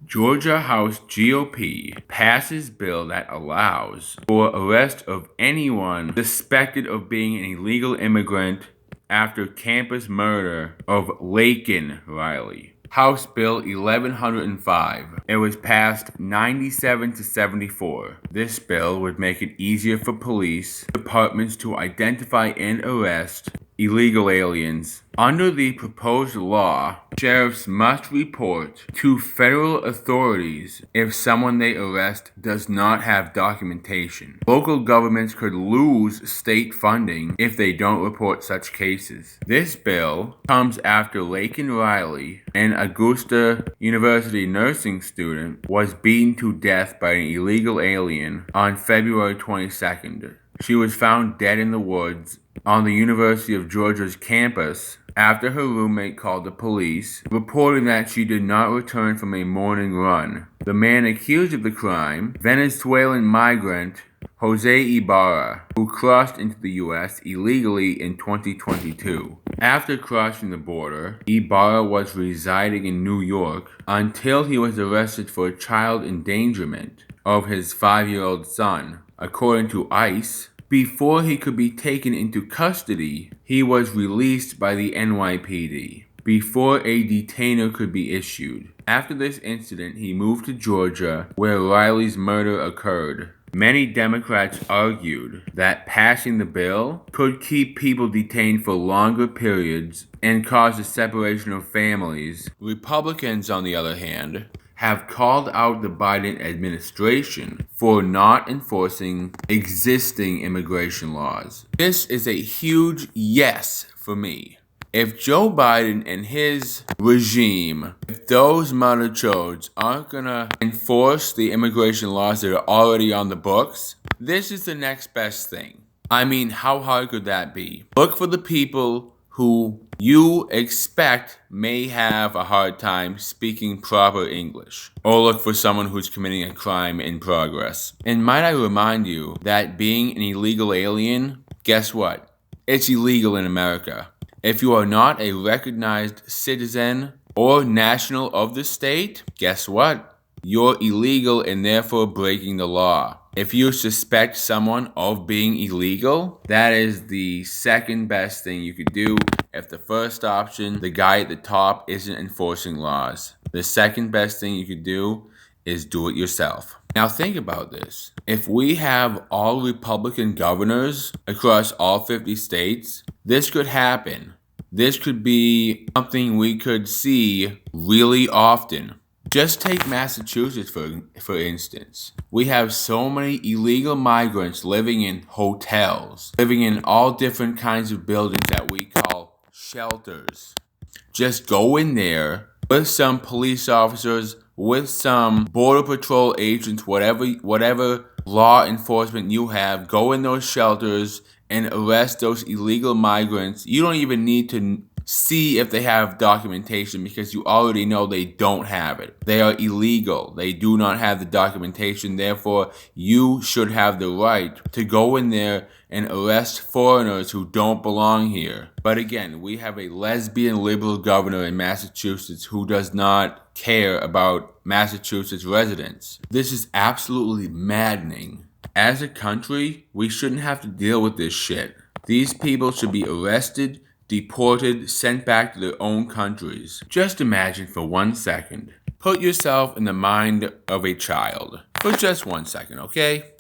Georgia House GOP passes bill that allows for arrest of anyone suspected of being an illegal immigrant after campus murder of Laken Riley. House Bill 1105. It was passed 97 to 74. This bill would make it easier for police departments to identify and arrest illegal aliens. Under the proposed law, sheriffs must report to federal authorities if someone they arrest does not have documentation. Local governments could lose state funding if they don't report such cases. This bill comes after Laken Riley, an Augusta University nursing student, was beaten to death by an illegal alien on February 22nd. She was found dead in the woods on the University of Georgia's campus after her roommate called the police, reporting that she did not return from a morning run. The man accused of the crime, Venezuelan migrant Jose Ibarra, who crossed into the U.S. illegally in 2022. After crossing the border, Ibarra was residing in New York until he was arrested for child endangerment of his 5-year-old son. According to ICE, before he could be taken into custody, he was released by the NYPD before a detainer could be issued. After this incident, he moved to Georgia, where Riley's murder occurred. Many Democrats argued that passing the bill could keep people detained for longer periods and cause a separation of families. Republicans, on the other hand, have called out the Biden administration for not enforcing existing immigration laws. This is a huge yes for me. If Joe Biden and his regime, if those mother chodes aren't gonna enforce the immigration laws that are already on the books, this is the next best thing. I mean, how hard could that be? Look for the people who you expect may have a hard time speaking proper English, or look for someone who's committing a crime in progress. And might I remind you that being an illegal alien, guess what? It's illegal in America. If you are not a recognized citizen or national of the state, guess what? You're illegal and therefore breaking the law. If you suspect someone of being illegal, that is the second best thing you could do. If the first option, the guy at the top, isn't enforcing laws, the second best thing you could do is do it yourself. Now think about this. If we have all Republican governors across all 50 states, this could happen. This could be something we could see really often. Just take Massachusetts, for instance. We have so many illegal migrants living in hotels, living in all different kinds of buildings that we call shelters. Just go in there with some police officers, with some Border Patrol agents, whatever law enforcement you have, go in those shelters and arrest those illegal migrants. You don't even need to see if they have documentation because you already know they don't have it. They are illegal. They do not have the documentation. Therefore, you should have the right to go in there and arrest foreigners who don't belong here. But again, we have a lesbian liberal governor in Massachusetts who does not care about Massachusetts residents. This is absolutely maddening. As a country, we shouldn't have to deal with this shit. These people should be arrested, deported, sent back to their own countries. Just imagine for 1 second. Put yourself in the mind of a child. For just 1 second, okay?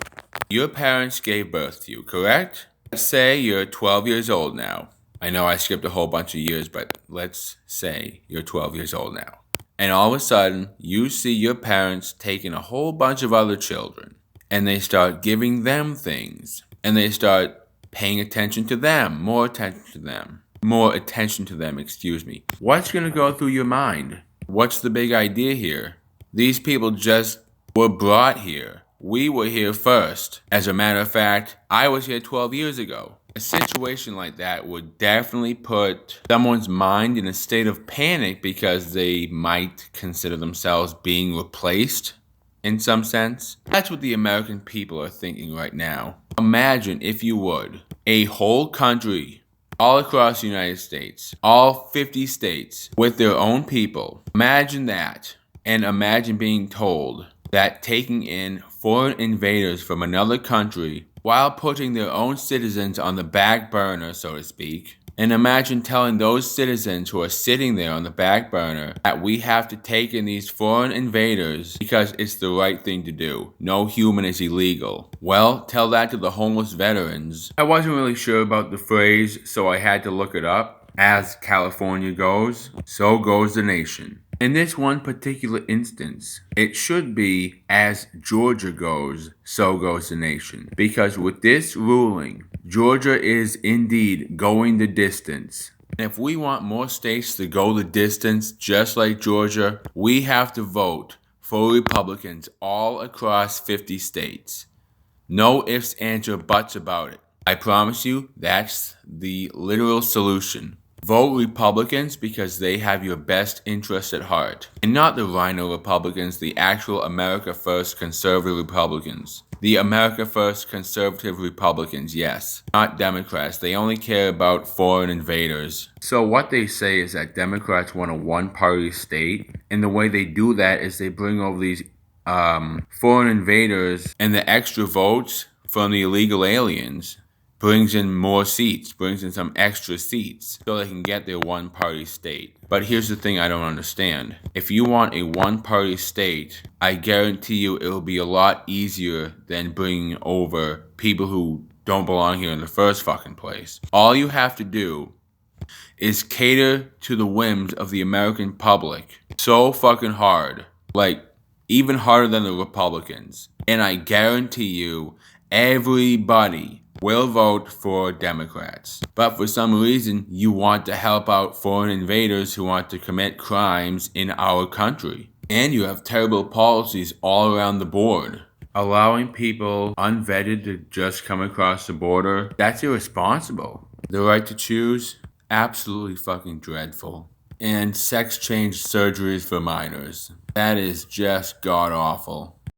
Your parents gave birth to you, correct? Let's say you're 12 years old now. I know I skipped a whole bunch of years, but let's say you're 12 years old now. And all of a sudden, you see your parents taking a whole bunch of other children, and they start giving them things, and they start paying attention to them, more attention to them. What's going to go through your mind? What's the big idea here? These people just were brought here. We were here first. As a matter of fact, I was here 12 years ago. A situation like that would definitely put someone's mind in a state of panic because they might consider themselves being replaced in some sense. That's what the American people are thinking right now. Imagine, if you would, a whole country all across the United States, all 50 states with their own people. Imagine that. And imagine being told that taking in foreign invaders from another country while putting their own citizens on the back burner, so to speak. And imagine telling those citizens who are sitting there on the back burner that we have to take in these foreign invaders because it's the right thing to do. No human is illegal. Well, tell that to the homeless veterans. I wasn't really sure about the phrase, so I had to look it up. As California goes, so goes the nation. In this one particular instance, it should be as Georgia goes, so goes the nation. Because with this ruling, Georgia is indeed going the distance. And if we want more states to go the distance, just like Georgia, we have to vote for Republicans all across 50 states. No ifs, ands, or buts about it. I promise you, that's the literal solution. Vote Republicans because they have your best interest at heart. And not the Rhino Republicans, the actual America First conservative Republicans. The America First conservative Republicans, yes. Not Democrats. They only care about foreign invaders. So what they say is that Democrats want a one-party state. And the way they do that is they bring over these foreign invaders, and the extra votes from the illegal aliens brings in more seats, brings in some extra seats, so they can get their one-party state. But here's the thing I don't understand. If you want a one-party state, I guarantee you it'll be a lot easier than bringing over people who don't belong here in the first fucking place. All you have to do is cater to the whims of the American public so fucking hard. Like, even harder than the Republicans. And I guarantee you, everybody will vote for Democrats. But for some reason, you want to help out foreign invaders who want to commit crimes in our country. And you have terrible policies all around the board. Allowing people unvetted to just come across the border, that's irresponsible. The right to choose, absolutely fucking dreadful. And sex change surgeries for minors. That is just god awful.